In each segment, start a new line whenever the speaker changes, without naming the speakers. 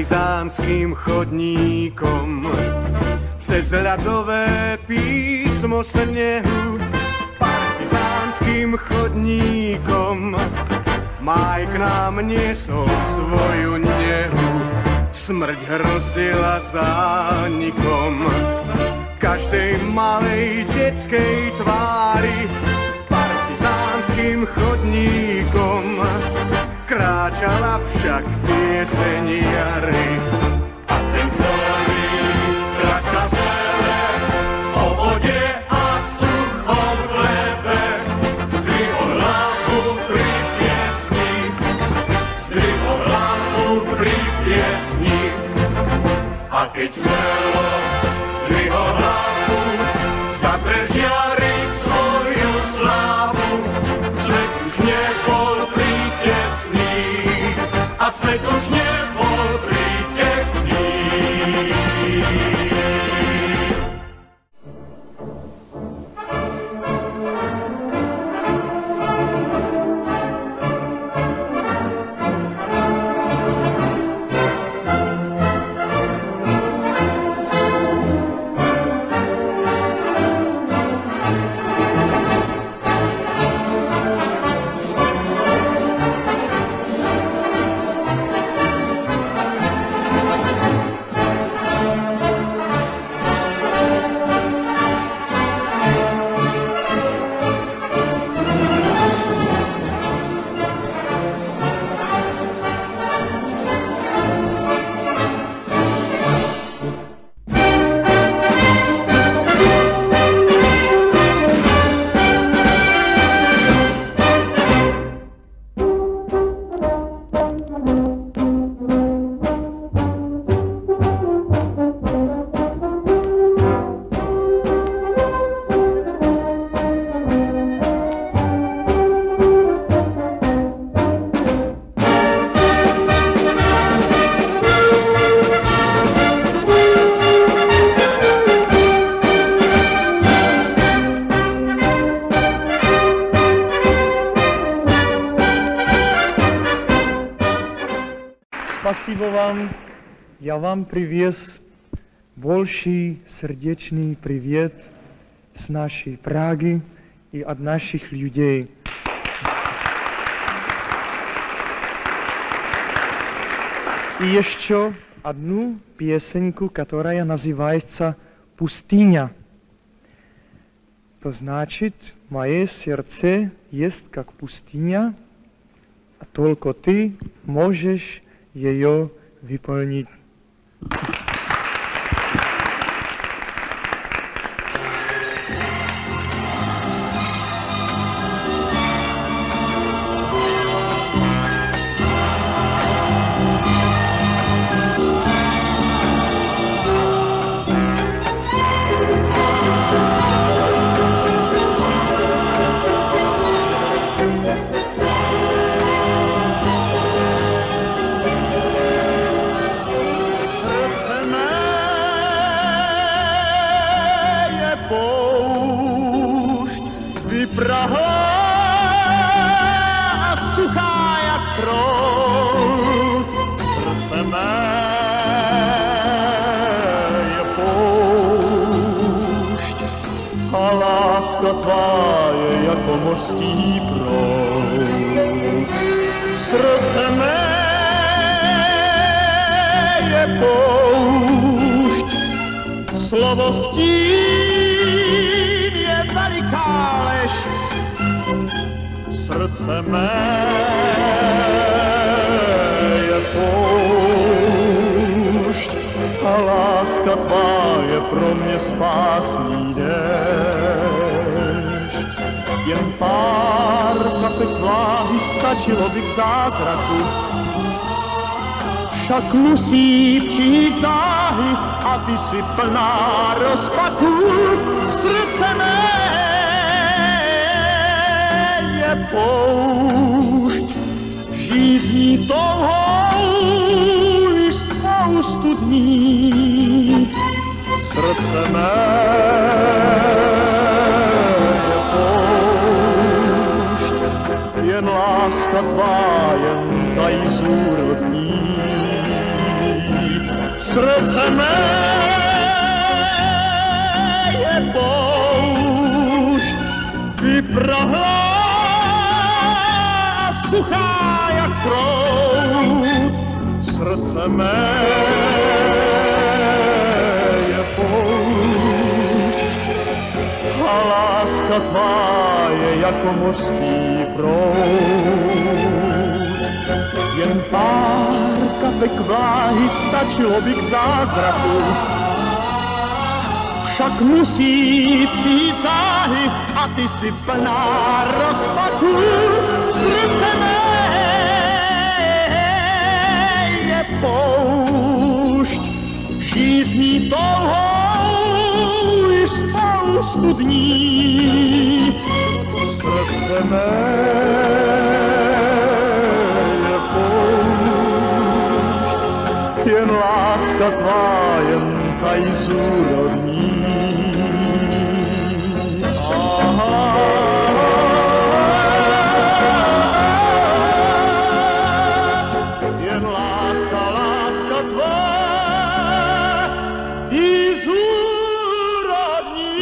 partizánskym chodníkom. Cez ľadové písmo snehu, partizánskym chodníkom, máj k nám niesol svoju nehu. Smrť hrozila zánikom každej malej detskej tvári. Partizánskym chodníkom kráčala však pieseň jary. A ten ktorý kráčal sebe o vode a suchom chlebe, zdvihol hlavu pri piesni, zdvihol hlavu pri piesni. A keď smelo zdvihol hlavu, zazrel žiariť svoju slávu. Svet už nebol prítesný, a svet už nebol prítesný.
Спасибо вам. Я вам привез больший сердечный привет с нашей Праги и от наших людей. И еще одну песенку, которая называется «Пустыня». То значит, мое сердце есть как пустыня, а только ты можешь ее выполнить.
Praha suchá jak proud, srdce mé je poušť a láska tvá je jako mořský proud. Srdce mé je poušť, slovo stín je veliká lež. Srdce mé je poušť a láska tvá je pro mě spásný déšť. Jen pár kapek vláhy stačilo by k zázraku, však musí přijít záhy a ty si plná rozpaku. Srdce mé je poušť, žízní touhou již spoustu dní. Srdce mé je poušť, jen láska tvá jen tají zúrodní. srdce mé je poušť, vyprahlá a suchá jak proud. Srdce mé je poušť a láska tvá je jako mořský proud. Jen pár kapek vláhy stačilo by k zázraku, však musí přijít záhy a ty si plná rozpaku. Srdce mé je poušť, žízní touhou již spoustu dní. Srdce mé je poušť, jen láska tvá, jen taj zúrodní. Jen láska, láska tvá i zúrodní.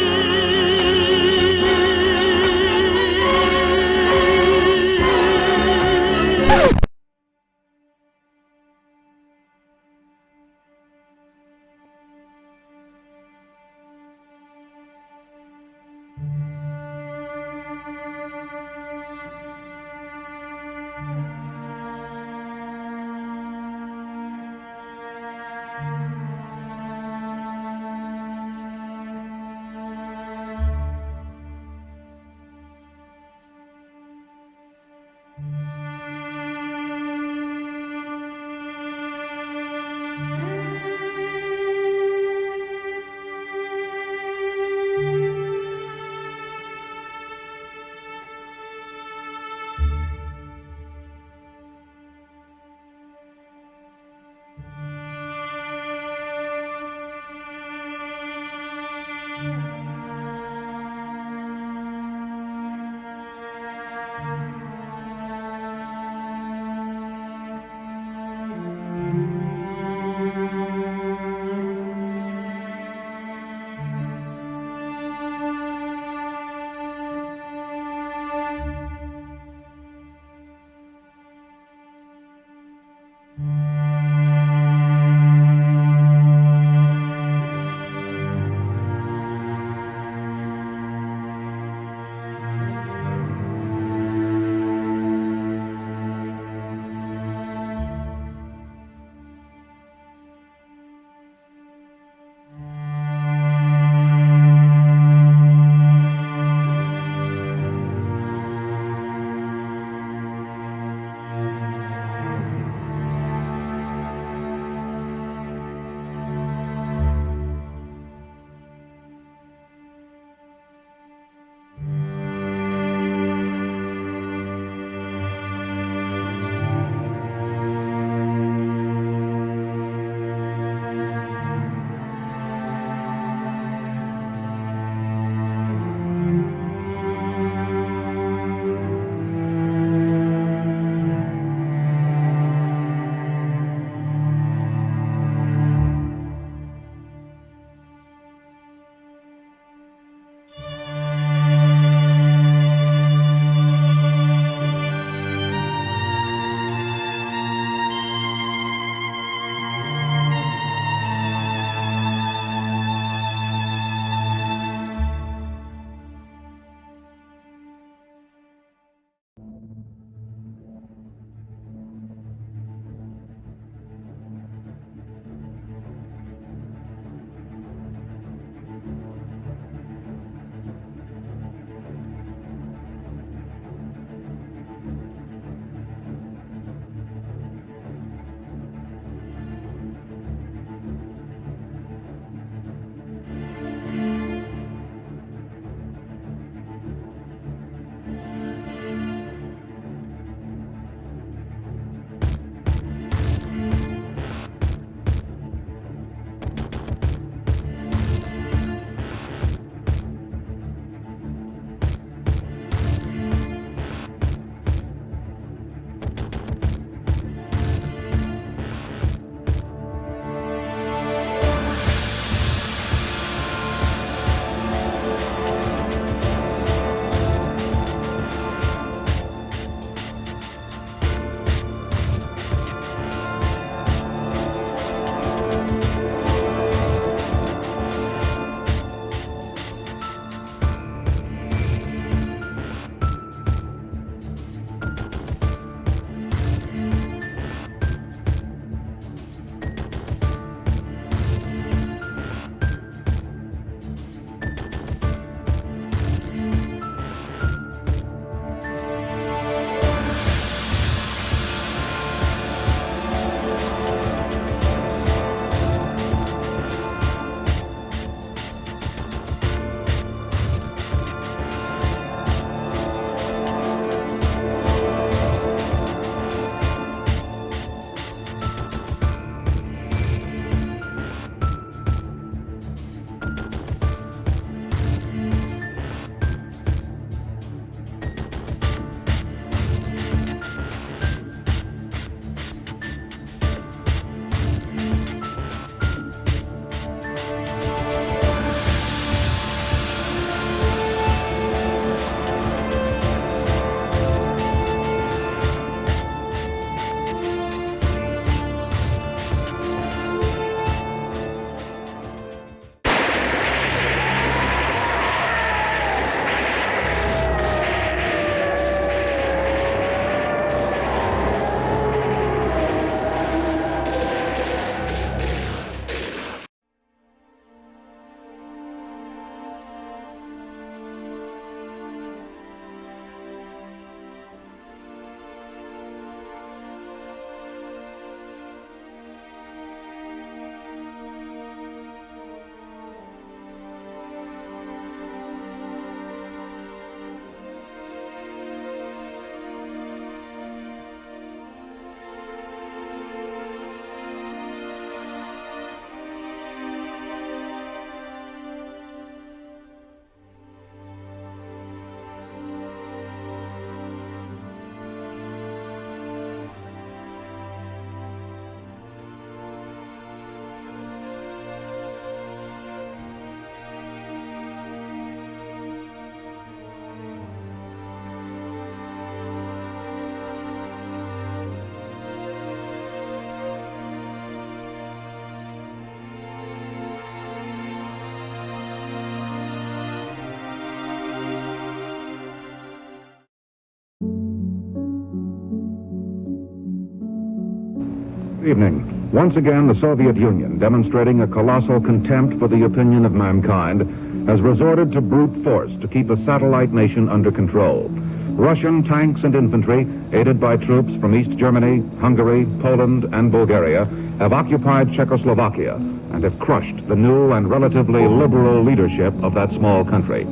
Evening. Once again, the Soviet Union, demonstrating a colossal contempt for the opinion of mankind, has resorted to brute force to keep a satellite nation under control. Russian tanks and infantry, aided by troops from East Germany, Hungary, Poland, and Bulgaria, have occupied Czechoslovakia and have crushed the new and relatively liberal leadership of that small country.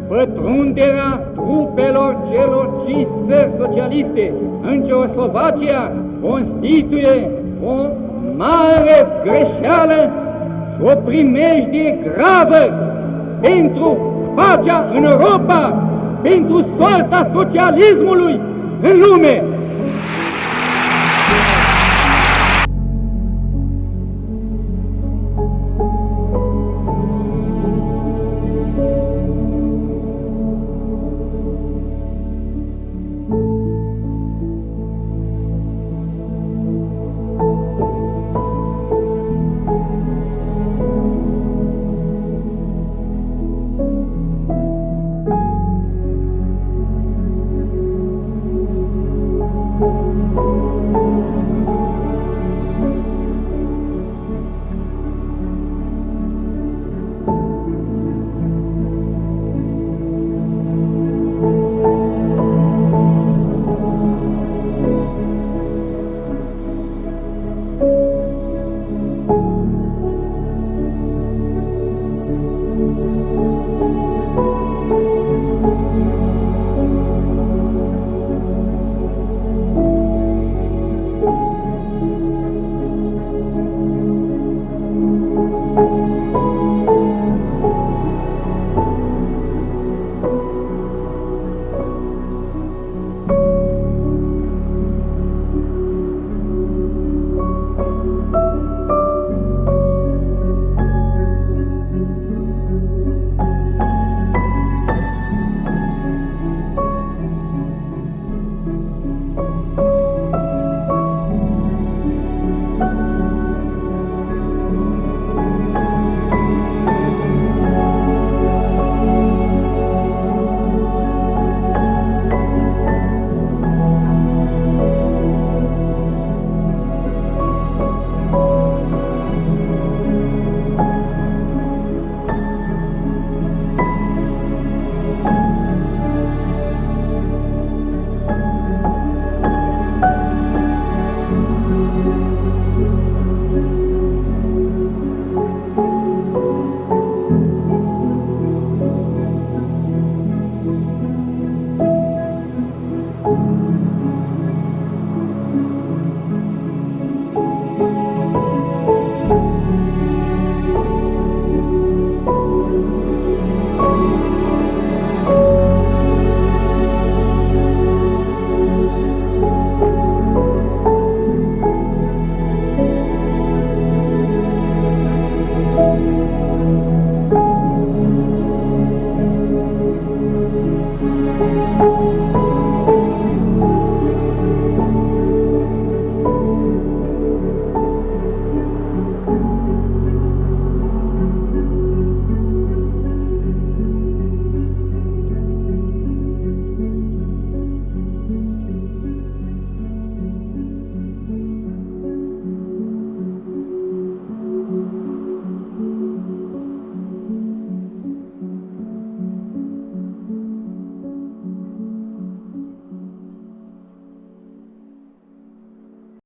Pătrunderea trupelor celor 5 țări socialiste în Ceoslovacia constituie o mare greșeală și o primejdie gravă pentru pacea în Europa, pentru soarta socialismului în lume.